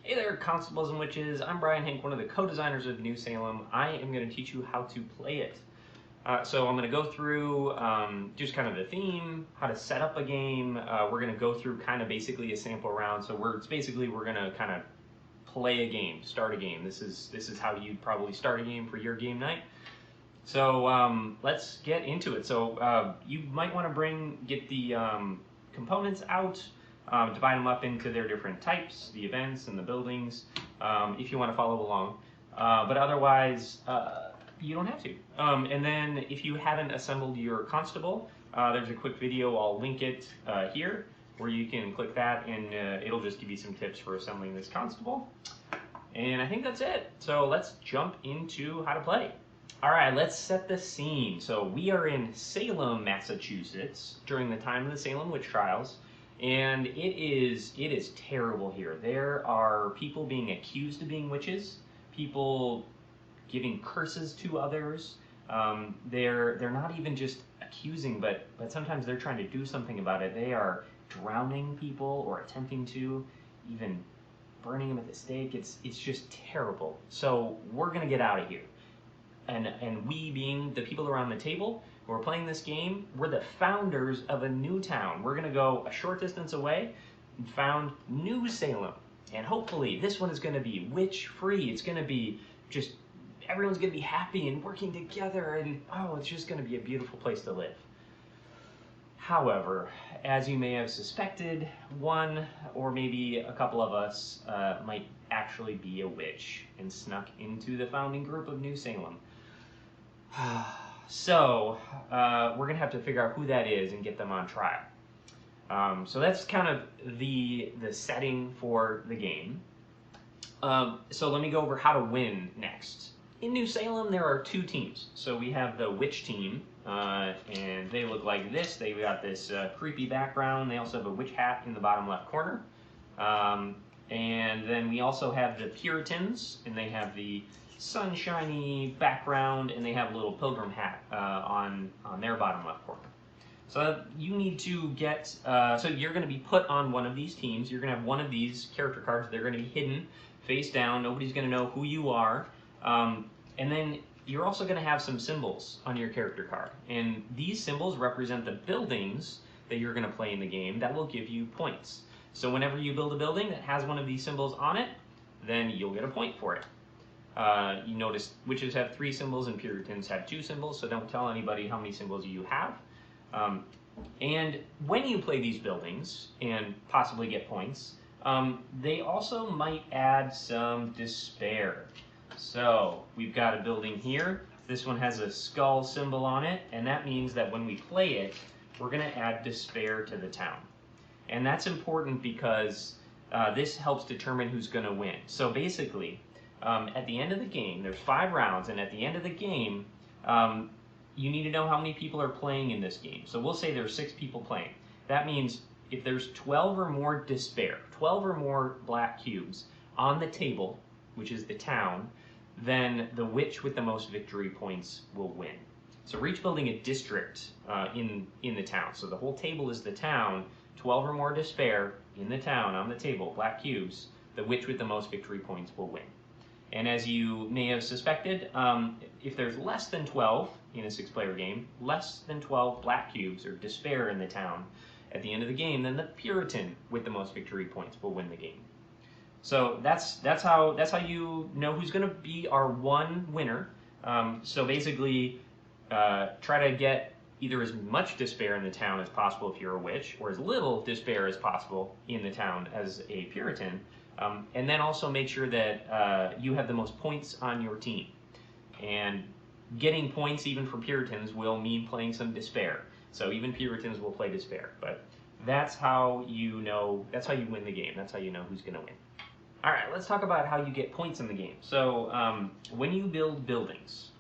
Hey there, Constables and Witches. I'm Henk, one of the co-designers of New Salem. I am going to teach you how to play it. So I'm going to go through just kind of the theme, how to set up a game. We're going to go through kind of basically a sample round. So we're going to kind of play a game, start a game. This is how you'd probably start a game for your game night. So let's get into it. So you might want to get the components out. Divide them up into their different types, the events and the buildings, if you want to follow along. But otherwise, you don't have to. And then if you haven't assembled your constable, there's a quick video, I'll link it here, where you can click that and it'll just give you some tips for assembling this constable. And I think that's it. So let's jump into how to play. All right, let's set the scene. So we are in Salem, Massachusetts, during the time of the Salem witch trials. And it is terrible here. There are people being accused of being witches, people giving curses to others. They're not even just accusing, but sometimes they're trying to do something about it. They are drowning people or attempting to, even burning them at the stake. It's just terrible. So we're gonna get out of here. And we, being the people around the table who are playing this game, we're the founders of a new town. We're gonna go a short distance away and found New Salem. And hopefully this one is gonna be witch-free. It's gonna be just, everyone's gonna be happy and working together, and oh, it's just gonna be a beautiful place to live. However, as you may have suspected, one or maybe a couple of us might actually be a witch and snuck into the founding group of New Salem. So we're gonna have to figure out who that is and get them on trial. So that's kind of the setting for the game. So let me go over how to win next. In New Salem, there are two teams. So we have the witch team, and they look like this. They've got this creepy background. They also have a witch hat in the bottom left corner. And then we also have the Puritans, and they have the sunshiny background, and they have a little pilgrim hat on their bottom left corner. So you need to get, so you're going to be put on one of these teams. You're going to have one of these character cards. They're going to be hidden face down. Nobody's going to know who you are. And then you're also going to have some symbols on your character card. And these symbols represent the buildings that you're going to play in the game that will give you points. So whenever you build a building that has one of these symbols on it, then you'll get a point for it. You notice witches have 3 symbols and Puritans have 2 symbols, so don't tell anybody how many symbols you have. And when you play these buildings and possibly get points, they also might add some despair. So we've got a building here. This one has a skull symbol on it, and that means that when we play it, we're going to add despair to the town. And that's important because this helps determine who's going to win. So basically, at the end of the game, there's 5 rounds, and at the end of the game, you need to know how many people are playing in this game. So we'll say there's 6 people playing. That means if there's 12 or more despair, 12 or more black cubes on the table, which is the town, then the witch with the most victory points will win. So we're each building a district in the town. So the whole table is the town, 12 or more despair in the town on the table, black cubes, the witch with the most victory points will win. And as you may have suspected, if there's less than 12 in a 6-player game, less than 12 black cubes or despair in the town at the end of the game, then the Puritan with the most victory points will win the game. So that's how you know who's going to be our one winner. So basically, try to get either as much despair in the town as possible if you're a witch, or as little despair as possible in the town as a Puritan. And then also make sure that you have the most points on your team. And getting points even for Puritans will mean playing some despair. So even Puritans will play despair. But that's how you know, that's how you win the game. That's how you know who's going to win. All right, let's talk about how you get points in the game. So when you build buildings,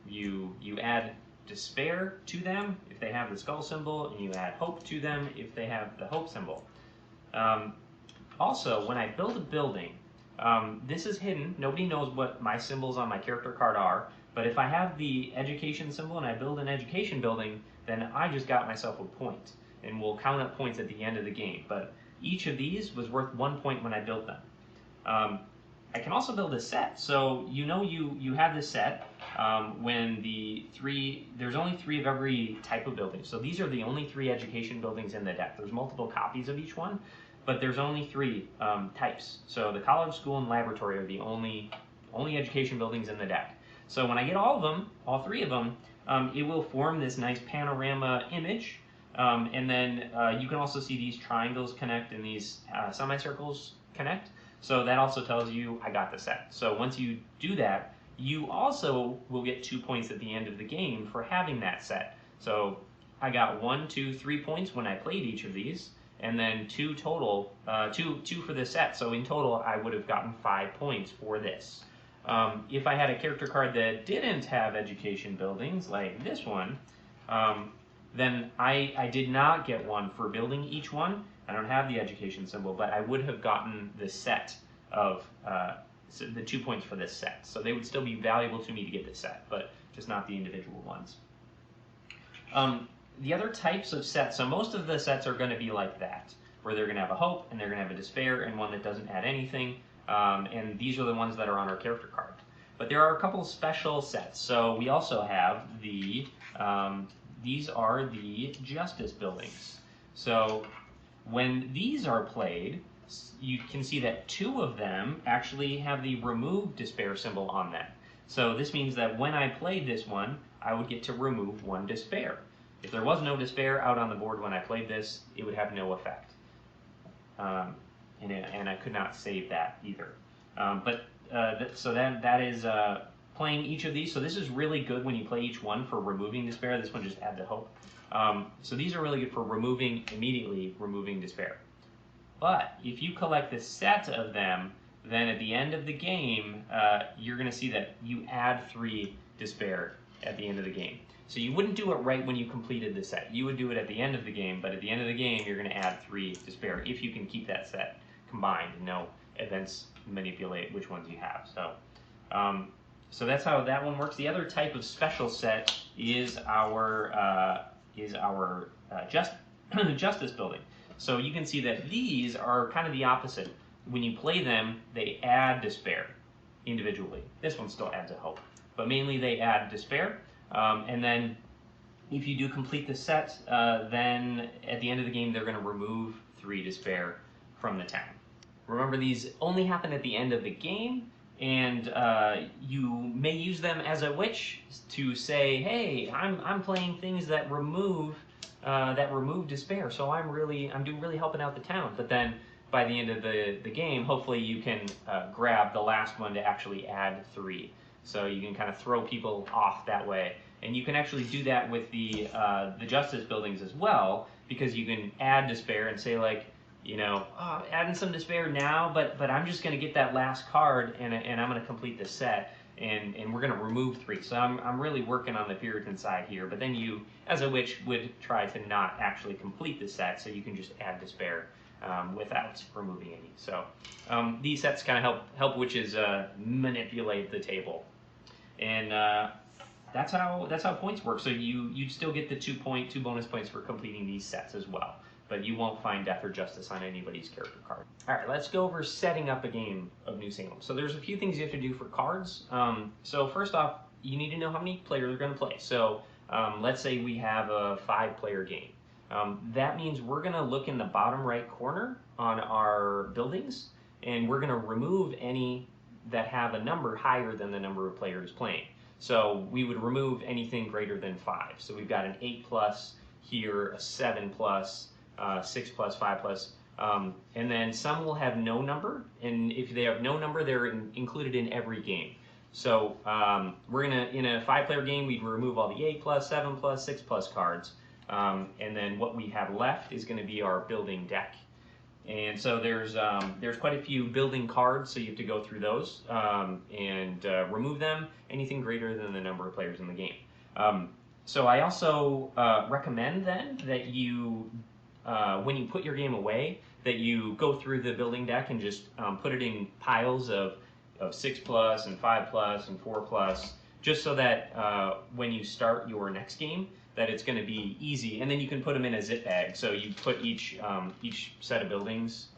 you add despair to them if they have the skull symbol, and you add hope to them if they have the hope symbol. Also, when I build a building, this is hidden. Nobody knows what my symbols on my character card are, but if I have the education symbol and I build an education building, then I just got myself a point, and we'll count up points at the end of the game. But each of these was worth 1 point when I built them. I can also build a set. So you have this set when there's only 3 of every type of building. So these are the only 3 education buildings in the deck. There's multiple copies of each one, but there's only 3 types. So the college, school, and laboratory are the only education buildings in the deck. So when I get all of them, all 3 of them, it will form this nice panorama image. And then you can also see these triangles connect and these semicircles connect. So that also tells you I got the set. So once you do that, you also will get 2 points at the end of the game for having that set. So I got 1, 2, 3 points when I played each of these, and then 2 total, two for the set. So in total, I would have gotten 5 points for this. If I had a character card that didn't have education buildings, like this one, then I did not get 1 for building each one. I don't have the education symbol, but I would have gotten the set of the 2 points for this set. So they would still be valuable to me to get this set, but just not the individual ones. The other types of sets, so most of the sets are going to be like that, where they're going to have a hope, and they're going to have a despair, and one that doesn't add anything. And these are the ones that are on our character card. But there are a couple special sets. So we also have these are the justice buildings. So when these are played, you can see that 2 of them actually have the remove despair symbol on them. So this means that when I played this one, I would get to remove 1 despair. If there was no despair out on the board when I played this, it would have no effect. And I could not save that either. So that is playing each of these. So this is really good when you play each one for removing despair. This one just adds the hope. So these are really good for immediately removing despair. But if you collect the set of them, then at the end of the game, you're going to see that you add 3 despair at the end of the game. So you wouldn't do it right when you completed the set. You would do it at the end of the game, but at the end of the game, you're going to add 3 despair if you can keep that set combined and know events manipulate which ones you have. So that's how that one works. The other type of special set is our justice building. So you can see that these are kind of the opposite. When you play them, they add despair individually. This one still adds a hope, but mainly they add despair. And then if you do complete the set, then at the end of the game, they're going to remove 3 despair from the town. Remember, these only happen at the end of the game, and you may use them as a witch to say, "Hey, I'm playing things that remove despair, so I'm doing really helping out the town." But then by the end of the game, hopefully you can grab the last one to actually add 3. So you can kind of throw people off that way, and you can actually do that with the justice buildings as well, because you can add despair and say, like, adding some despair now, but I'm just going to get that last card and I'm going to complete the set, and we're going to remove 3. So I'm really working on the Puritan side here, but then you, as a witch, would try to not actually complete the set, so you can just add despair without removing any. So these sets kind of help witches manipulate the table, and that's how points work. So you'd still get the 2 bonus points for completing these sets as well, but you won't find death or justice on anybody's character card. All right, let's go over setting up a game of New Salem. So there's a few things you have to do for cards. So first off, you need to know how many players are going to play. So let's say we have a 5-player game. That means we're going to look in the bottom right corner on our buildings, and we're going to remove any that have a number higher than the number of players playing. So we would remove anything greater than 5. So we've got an 8+ here, a 7+, 6+, 5+, and then some will have no number, and if they have no number, they're included in every game. So we're in a 5-player game, we'd remove all the 8+, 7+, 6+ cards, and then what we have left is going to be our building deck. And so there's quite a few building cards, so you have to go through those and remove them, anything greater than the number of players in the game. So I also recommend then that you, when you put your game away, that you go through the building deck and just put it in piles of 6+ and 5+ and 4+, just so that when you start your next game, that it's going to be easy, and then you can put them in a zip bag. So you put each set of buildings,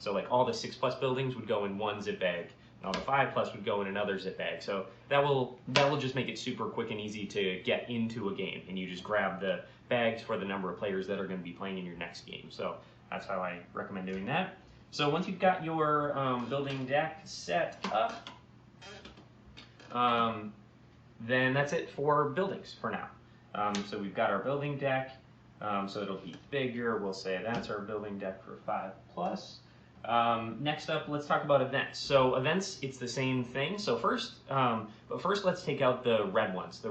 So like all the 6+ buildings would go in one zip bag, and all the 5+ would go in another zip bag. So that will just make it super quick and easy to get into a game, and you just grab the bags for the number of players that are going to be playing in your next game. So that's how I recommend doing that. So once you've got your building deck set up, then that's it for buildings for now. So we've got our building deck, so it'll be bigger. We'll say that's our building deck for 5+. Next up, let's talk about events. So events, it's the same thing. So first, let's take out the red ones. The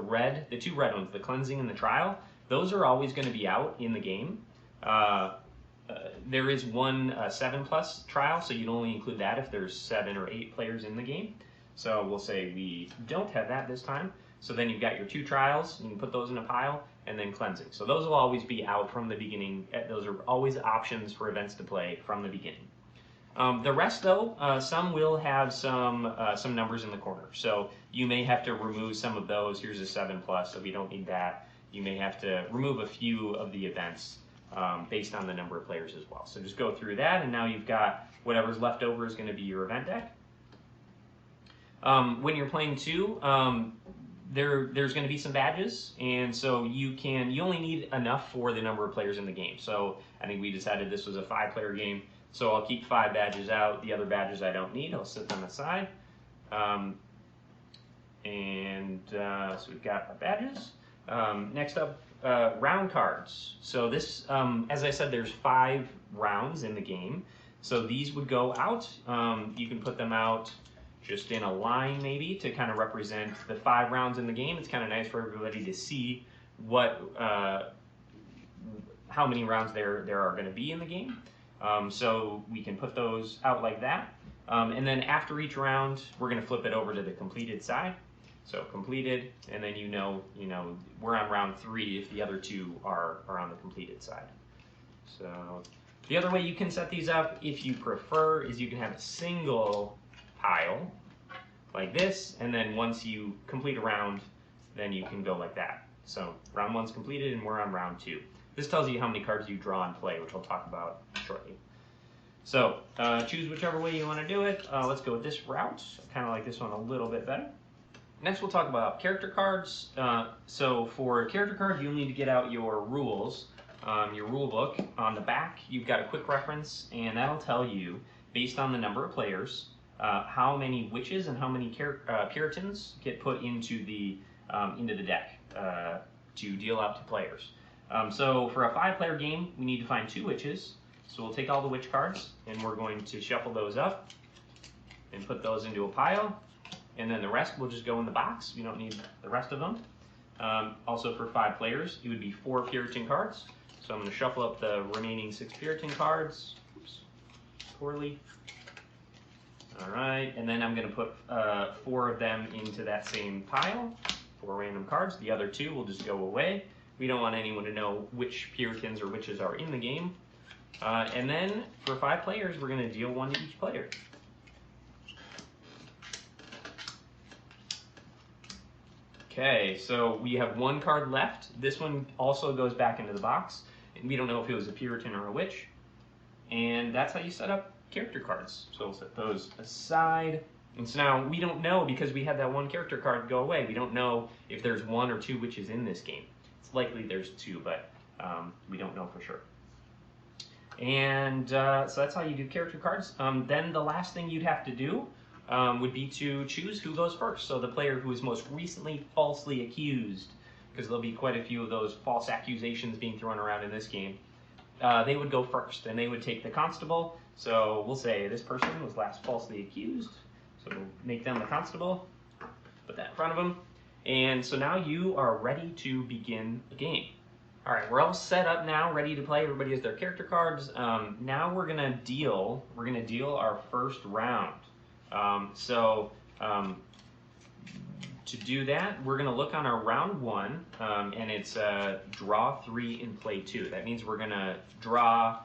two red ones, the cleansing and the trial. Those are always going to be out in the game. There is one 7+ trial, so you'd only include that if there's 7 or 8 players in the game. So we'll say we don't have that this time. So then you've got your 2 trials, you can put those in a pile, and then cleansing. So those will always be out from the beginning. Those are always options for events to play from the beginning. The rest, though, some will have some numbers in the corner. So you may have to remove some of those. Here's a 7+, so we don't need that. You may have to remove a few of the events based on the number of players as well. So just go through that, and now you've got whatever's left over is going to be your event deck. When you're playing 2, there's going to be some badges, and so you only need enough for the number of players in the game. So I think we decided this was a 5-player game, so I'll keep 5 badges out. The other badges I don't need, I'll set them aside. So we've got our badges. Next up, round cards. So this, as I said, there's 5 rounds in the game. So these would go out. You can put them out just in a line maybe to kind of represent the 5 rounds in the game. It's kind of nice for everybody to see what, how many rounds there are going to be in the game. So we can put those out like that. And then after each round, we're going to flip it over to the completed side. So completed, and then you know we're on round 3 if the other 2 are on the completed side. So the other way you can set these up, if you prefer, is you can have a single pile like this, and then once you complete a round, then you can go like that. So round 1's completed, and we're on round 2. This tells you how many cards you draw and play, which I'll talk about shortly. So choose whichever way you want to do it. Let's go with this route. I kind of like this one a little bit better. Next, we'll talk about character cards. So for a character card, you'll need to get out your rules, your rule book. On the back, you've got a quick reference, and that'll tell you, based on the number of players, how many witches and how many Puritans get put into the deck to deal out to players. So for a 5-player game, we need to find 2 witches. So we'll take all the witch cards, and we're going to shuffle those up and put those into a pile. And then the rest will just go in the box. We don't need the rest of them. Also for 5 players, it would be 4 Puritan cards. So I'm going to shuffle up the remaining 6 Puritan cards. Oops, poorly. All right, and then I'm going to put 4 of them into that same pile, 4 random cards. The other 2 will just go away. We don't want anyone to know which Puritans or witches are in the game. And then for 5 players, we're going to deal 1 to each player. Okay, so we have 1 card left. This one also goes back into the box. And we don't know if it was a Puritan or a witch. And that's how you set up character cards. So we'll set those aside. And so now we don't know, because we had that 1 character card go away, we don't know if there's 1 or 2 witches in this game. It's likely there's 2, but we don't know for sure. And so that's how you do character cards. Then the last thing you'd have to do would be to choose who goes first. So the player who is most recently falsely accused, because there'll be quite a few of those false accusations being thrown around in this game, they would go first, and they would take the constable. So we'll say this person was last falsely accused, so we'll make them the constable, put that in front of them, and so now you are ready to begin the game. All right, we're all set up now, ready to play. Everybody has their character cards. Now we're gonna deal our first round. To do that, we're going to look on our round 1, and it's draw 3 and play 2. That means we're going to draw,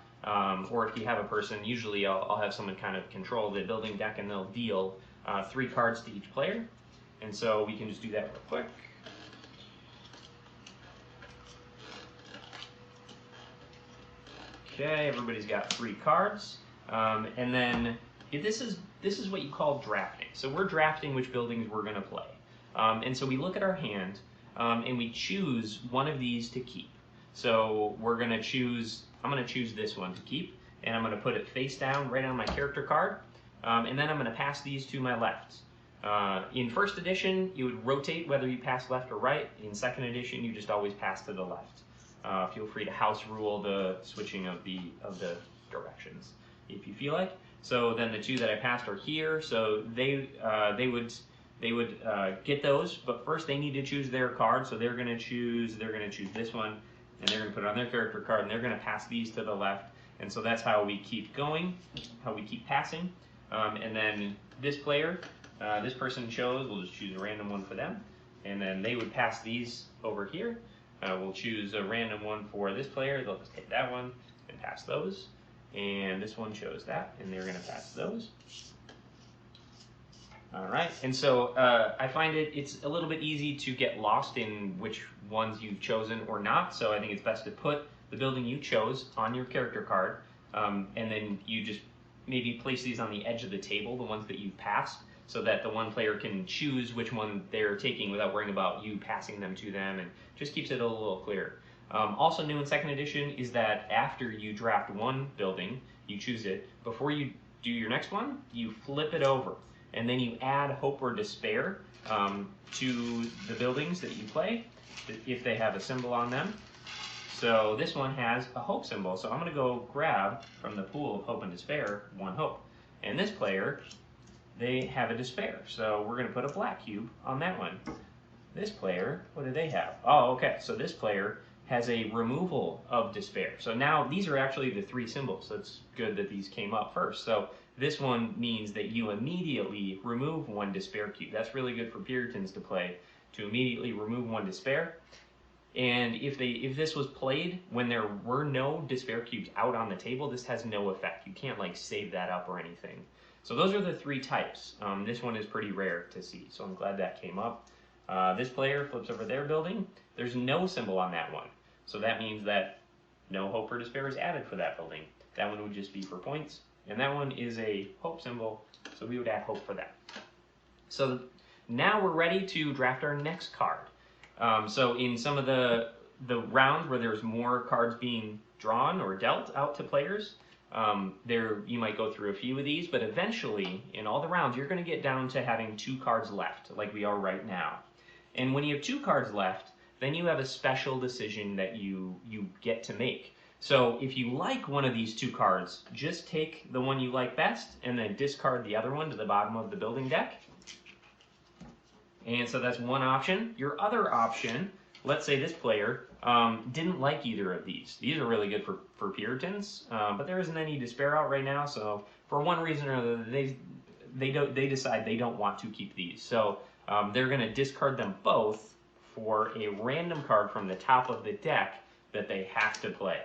or if you have a person, usually I'll have someone kind of control the building deck, and they'll deal 3 cards to each player. And so we can just do that real quick. Okay, everybody's got 3 cards. And then this is what you call drafting. So we're drafting which buildings we're going to play. And so we look at our hand and we choose one of these to keep. So we're going to choose, I'm going to choose this one to keep, and I'm going to put it face down right on my character card. And then I'm going to pass these to my left. In first edition, you would rotate whether you pass left or right. In second edition, you just always pass to the left. Feel free to house rule the switching of the directions if you feel like. So then the two that I passed are here. So they would get those, but first they need to choose their card. So they're going to choose this one, and they're going to put it on their character card, and they're going to pass these to the left. And so that's how we keep going, how we keep passing. And then this player, this person chose, we'll just choose a random one for them, and then they would pass these over here. We'll choose a random one for this player. They'll just take that one and pass those. And this one chose that, and they're going to pass those. All right, and so I find it's a little bit easy to get lost in which ones you've chosen or not. So I think it's best to put the building you chose on your character card, and then you just maybe place these on the edge of the table, the ones that you've passed, so that the one player can choose which one they're taking without worrying about you passing them to them, and just keeps it a little clearer. Also new in second edition is that after you draft one building, you choose it, before you do your next one, you flip it over, and then you add hope or despair to the buildings that you play, if they have a symbol on them. So this one has a hope symbol, so I'm going to go grab from the pool of hope and despair one hope. And this player, they have a despair, so we're going to put a black cube on that one. This player, what do they have? Oh, okay, so this player has a removal of despair. So now these are actually the three symbols, so it's good that these came up first. So this one means that you immediately remove one despair cube. That's really good for Puritans to play, to immediately remove one despair. And if this was played when there were no despair cubes out on the table, this has no effect. You can't like save that up or anything. So those are the three types. This one is pretty rare to see, so I'm glad that came up. This player flips over their building. There's no symbol on that one. So that means that no hope or despair is added for that building. That one would just be for points. And that one is a hope symbol, so we would add hope for that. So now we're ready to draft our next card. So in some of the rounds where there's more cards being drawn or dealt out to players, you might go through a few of these, but eventually in all the rounds you're going to get down to having 2 cards left, like we are right now. And when you have 2 cards left, then you have a special decision that you get to make. So if you like one of these 2 cards, just take the one you like best and then discard the other one to the bottom of the building deck. And so that's one option. Your other option, let's say this player didn't like either of these. These are really good for Puritans, but there isn't any despair out right now, so for one reason or another, they decide they don't want to keep these. So they're going to discard them both for a random card from the top of the deck that they have to play.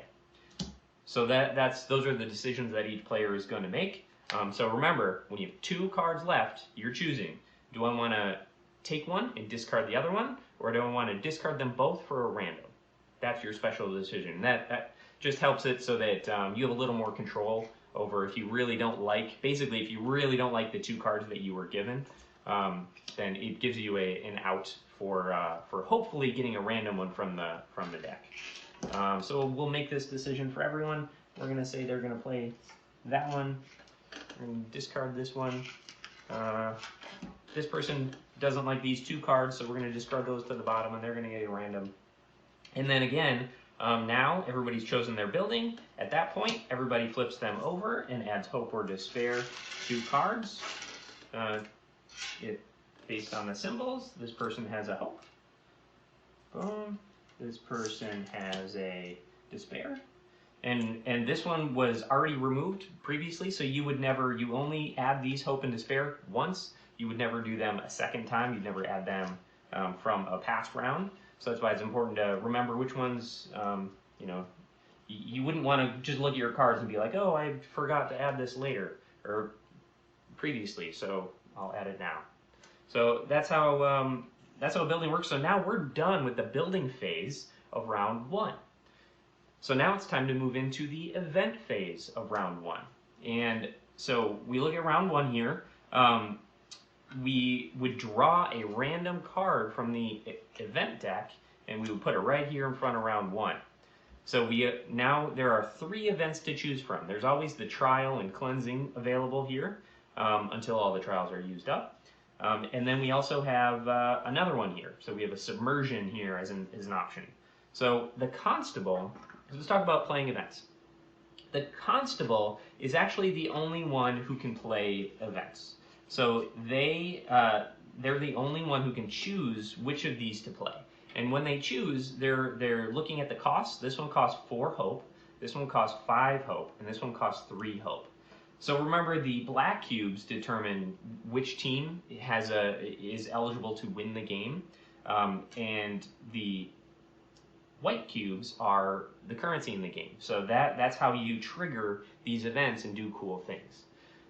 So those are the decisions that each player is going to make. So remember, when you have 2 cards left, you're choosing, do I want to take one and discard the other one, or do I want to discard them both for a random? That's your special decision. That just helps it so that you have a little more control over if you really don't like, basically if you really don't like the 2 cards that you were given, then it gives you an out for hopefully getting a random one from the deck. So we'll make this decision for everyone. We're going to say they're going to play that one and discard this one. This person doesn't like these 2 cards, so we're going to discard those to the bottom, and they're going to get a random. And then again, now everybody's chosen their building. At that point, everybody flips them over and adds hope or despair 2 cards. Based on the symbols, this person has a hope. Boom. This person has a despair. And this one was already removed previously, so you only add these hope and despair once. You would never do them a second time. You'd never add them from a past round. So that's why it's important to remember which ones, you wouldn't want to just look at your cards and be like, oh, I forgot to add this later or previously, so I'll add it now. So that's how building works. So now we're done with the building phase of round 1. So now it's time to move into the event phase of round 1. And so we look at round 1 here. We would draw a random card from the event deck, and we would put it right here in front of round 1. So now there are 3 events to choose from. There's always the trial and cleansing available here until all the trials are used up. And then we also have another one here. So we have a submersion here as an option. So the constable, let's talk about playing events. The constable is actually the only one who can play events. So they're the only one who can choose which of these to play. And when they choose, they're looking at the costs. This one costs 4 hope, this one costs 5 hope, and this one costs 3 hope. So remember, the black cubes determine which team is eligible to win the game, and the white cubes are the currency in the game. So that's how you trigger these events and do cool things.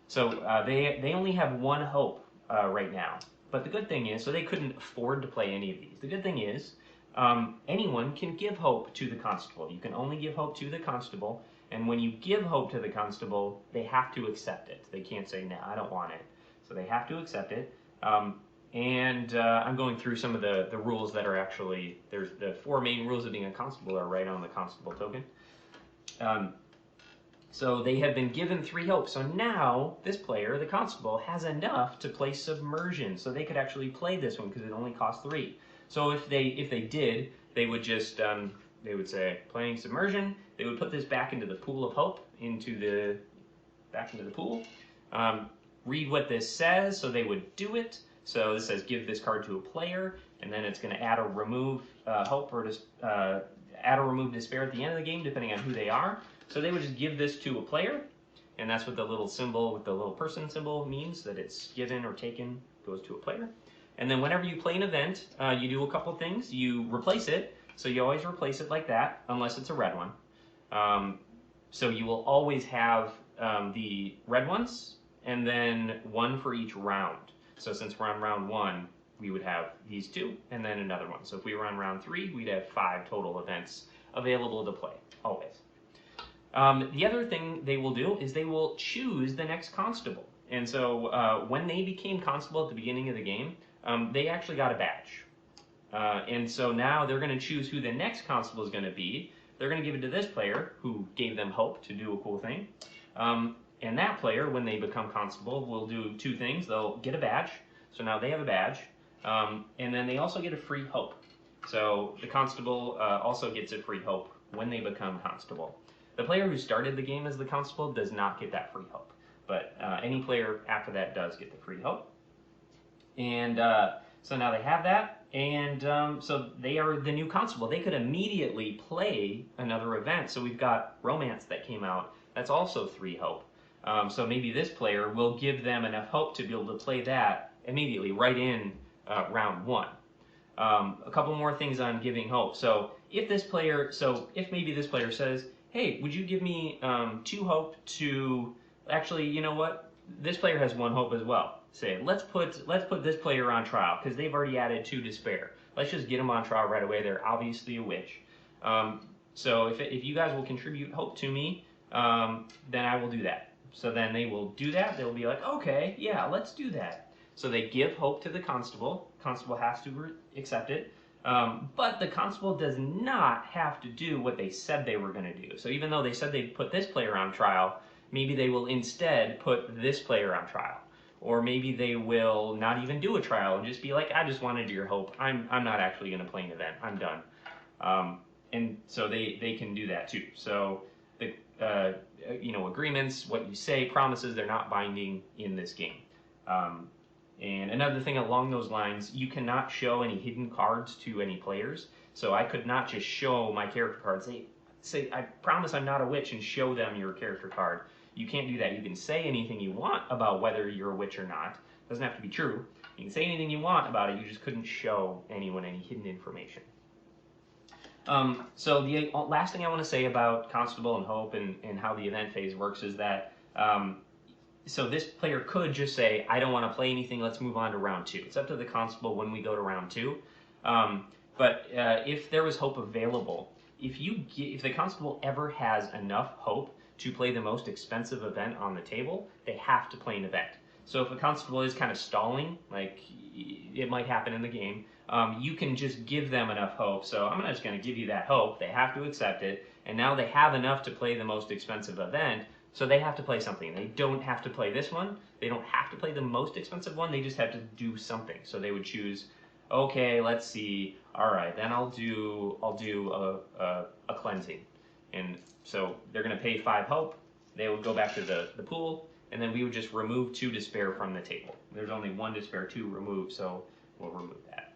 So they only have 1 hope right now. But the good thing is, so they couldn't afford to play any of these. The good thing is, anyone can give hope to the constable. You can only give hope to the constable, and when you give hope to the constable, they have to accept it. They can't say, no, I don't want it. So they have to accept it. I'm going through some of the rules that are actually, there's the 4 main rules of being a constable are right on the constable token. So they have been given 3 hope. So now this player, the constable, has enough to play submersion. So they could actually play this one because it only costs 3. So if they did, they would just they would say playing submersion. They would put this back into the pool of hope, back into the pool. Read what this says. So they would do it. So this says give this card to a player, and then it's going to add or remove hope or add or remove despair at the end of the game, depending on who they are. So they would just give this to a player, and that's what the little symbol with the little person symbol means, that it's given or taken, goes to a player. And then whenever you play an event, you do a couple things. You replace it, so you always replace it like that, unless it's a red one. So you will always have the red ones, and then 1 for each round. So since we're on round 1, we would have these 2, and then another one. So if we were on round 3, we'd have 5 total events available to play, always. The other thing they will do is they will choose the next constable. And so when they became constable at the beginning of the game, they actually got a badge. And so now they're going to choose who the next constable is going to be. They're going to give it to this player who gave them hope to do a cool thing. And that player, when they become constable, will do 2 things. They'll get a badge. So now they have a badge. And then they also get a free hope. So the constable also gets a free hope when they become constable. The player who started the game as the constable does not get that free hope, but any player after that does get the free hope. And so now they have that, and so they are the new constable. They could immediately play another event. So we've got Romance that came out. That's also 3 hope. So maybe this player will give them enough hope to be able to play that immediately, right in round 1. A couple more things on giving hope. So if maybe this player says, hey, would you give me 2 hope to, actually, you know what? This player has 1 hope as well. Say, let's put this player on trial because they've already added 2 despair. Let's just get them on trial right away. They're obviously a witch. So if you guys will contribute hope to me, then I will do that. So then they will do that. They'll be like, okay, yeah, let's do that. So they give hope to the constable. Constable has to accept it. But the constable does not have to do what they said they were going to do. So even though they said they'd put this player on trial, maybe they will instead put this player on trial. Or maybe they will not even do a trial and just be like, I just wanted your hope. I'm not actually going to play an event. I'm done. And so they can do that too. So the agreements, what you say, promises, they're not binding in this game. And another thing along those lines, you cannot show any hidden cards to any players. So I could not just show my character card, say, I promise I'm not a witch, and show them your character card. You can't do that. You can say anything you want about whether you're a witch or not. It doesn't have to be true. You can say anything you want about it. You just couldn't show anyone any hidden information. So the last thing I want to say about Constable and Hope and how the event phase works is that so this player could just say, I don't want to play anything, let's move on to round 2. It's up to the constable when we go to round 2. But if there was hope available, if the constable ever has enough hope to play the most expensive event on the table, they have to play an event. So if a constable is kind of stalling, like it might happen in the game, you can just give them enough hope. So I'm just going to give you that hope. They have to accept it, and now they have enough to play the most expensive event, so they have to play something. They don't have to play this one. They don't have to play the most expensive one. They just have to do something. So they would choose, okay, let's see. All right, then I'll do a cleansing, and so they're going to pay 5 hope. They would go back to the pool, and then we would just remove 2 despair from the table. There's only 1 despair to remove, so we'll remove that.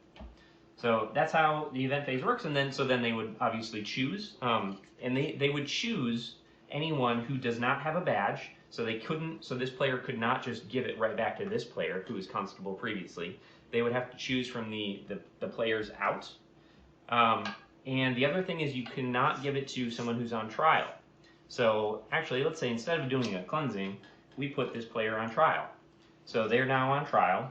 So that's how the event phase works, and then they would obviously choose, and they would choose anyone who does not have a badge. So this player could not just give it right back to this player who was constable previously. They would have to choose from the players out. And the other thing is you cannot give it to someone who's on trial. So actually, let's say instead of doing a cleansing, we put this player on trial. So they're now on trial.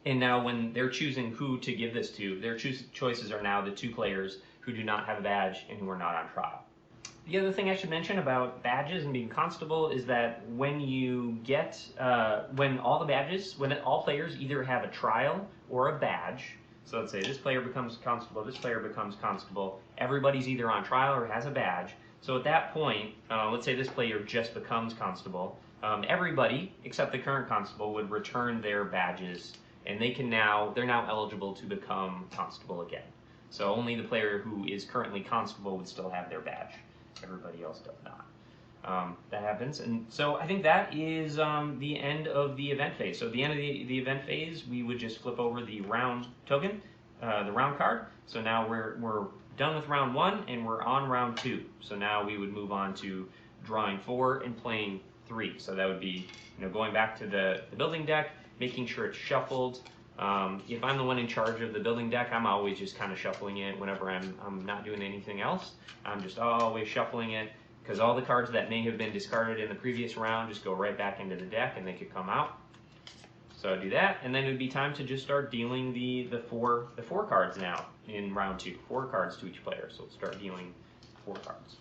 And now when they're choosing who to give this to, their choices are now the 2 players who do not have a badge and who are not on trial. The other thing I should mention about badges and being constable is that when you get, when all players either have a trial or a badge, so let's say this player becomes constable, this player becomes constable, everybody's either on trial or has a badge. So at that point, let's say this player just becomes constable, everybody except the current constable would return their badges, and they're now eligible to become constable again. So only the player who is currently constable would still have their badge. Everybody else does not. That happens, and so I think that is the end of the event phase. So at the end of the event phase, we would just flip over the round token, the round card. So now we're done with round 1, and we're on round 2. So now we would move on to drawing 4 and playing 3. So that would be going back to the building deck, making sure it's shuffled. If I'm the one in charge of the building deck, I'm always just kind of shuffling it whenever I'm not doing anything else. I'm just always shuffling it, because all the cards that may have been discarded in the previous round just go right back into the deck and they could come out. So I do that, and then it would be time to just start dealing the four cards now in round 2. 4 cards to each player, so we'll start dealing 4 cards.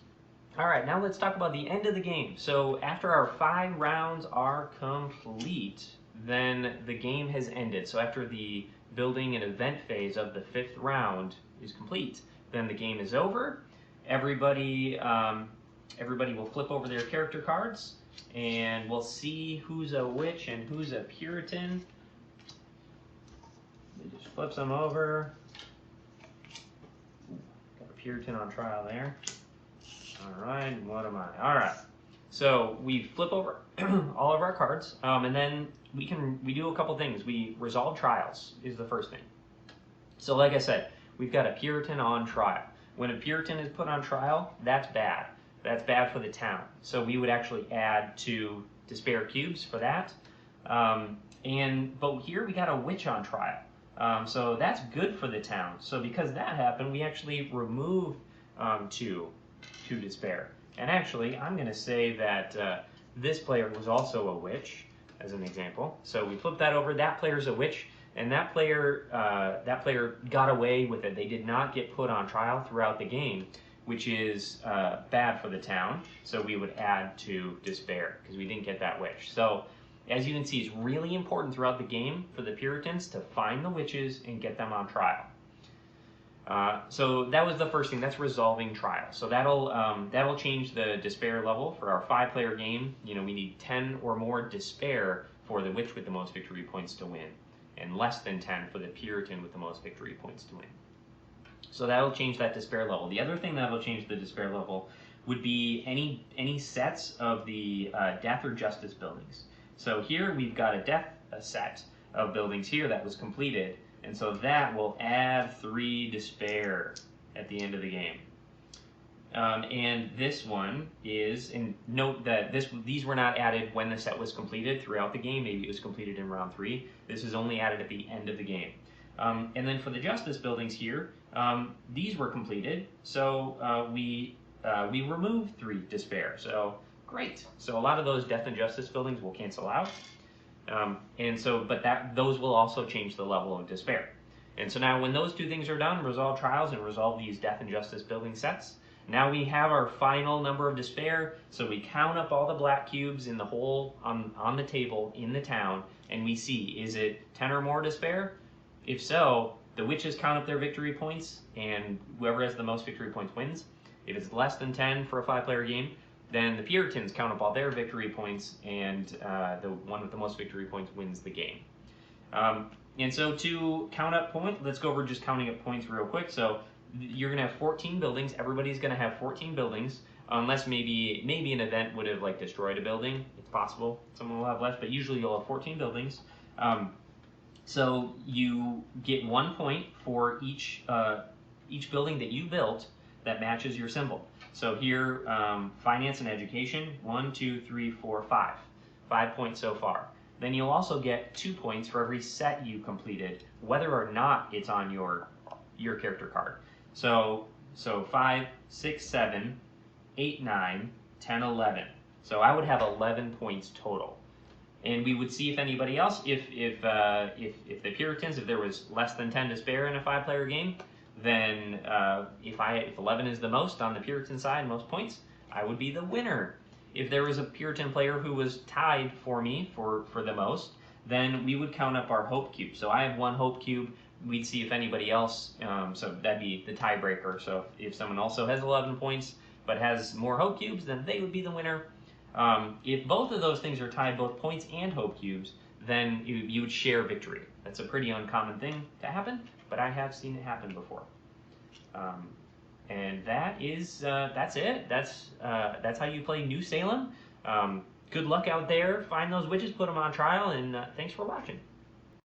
Alright, now let's talk about the end of the game. So after our 5 rounds are complete, then the game has ended. So after the building and event phase of the 5th round is complete, then the game is over. Everybody will flip over their character cards, and we'll see who's a witch and who's a Puritan. They just flips them over. Got a Puritan on trial there. All right, what am I? All right. So we flip over all of our cards, and then we do a couple things. We resolve trials is the first thing. So like I said, we've got a Puritan on trial. When a Puritan is put on trial, that's bad. That's bad for the town. So we would actually add 2 despair cubes for that. But here we got a witch on trial. So that's good for the town. So because that happened, we actually removed 2 despair. And actually, I'm going to say that this player was also a witch, as an example. So we flip that over. That player's a witch, and that player got away with it. They did not get put on trial throughout the game, which is bad for the town. So we would add 2 despair because we didn't get that witch. So as you can see, it's really important throughout the game for the Puritans to find the witches and get them on trial. So that was the first thing. That's resolving trial. So that'll change the despair level for our 5-player game. We need 10 or more despair for the witch with the most victory points to win, and less than 10 for the Puritan with the most victory points to win. So that'll change that despair level. The other thing that'll change the despair level would be any sets of the death or justice buildings. So here we've got a set of buildings here that was completed. And so that will add 3 despair at the end of the game. And this one is, and note that these were not added when the set was completed throughout the game. Maybe it was completed in round 3. This is only added at the end of the game. And then for the justice buildings here, these were completed. So we removed 3 despair. So great. So a lot of those death and justice buildings will cancel out. But those will also change the level of despair. And so now when those 2 things are done, resolve trials and resolve these death and justice building sets, Now we have our final number of despair, so we count up all the black cubes in the hole on the table in the town, and we see, is it 10 or more despair? If so, the witches count up their victory points, and whoever has the most victory points wins. If it's less than 10 for a 5-player game, then the Puritans count up all their victory points, and the one with the most victory points wins the game. And so to count up points, let's go over just counting up points real quick. So you're going to have 14 buildings. Everybody's going to have 14 buildings, unless maybe an event would have like destroyed a building. It's possible someone will have less, but usually you'll have 14 buildings. So you get 1 point for each building that you built that matches your symbol. So here, finance and education, 1, 2, 3, 4, 5. 5 points so far. Then you'll also get 2 points for every set you completed, whether or not it's on your character card. So 5, 6, 7, 8, 9, 10, 11. So I would have 11 points total. And we would see if anybody else, if the Puritans, if there was less than 10 despair in a 5-player game, then if 11 is the most on the Puritan side, most points, I would be the winner. If there was a Puritan player who was tied for me for the most, then we would count up our hope cube. So I have 1 hope cube. We'd see if anybody else, so that'd be the tiebreaker. So if someone also has 11 points but has more hope cubes, then they would be the winner. If both of those things are tied, both points and hope cubes, then you would share victory. That's a pretty uncommon thing to happen, but I have seen it happen before. And that's it. That's how you play New Salem. Good luck out there. Find those witches, put them on trial, and thanks for watching.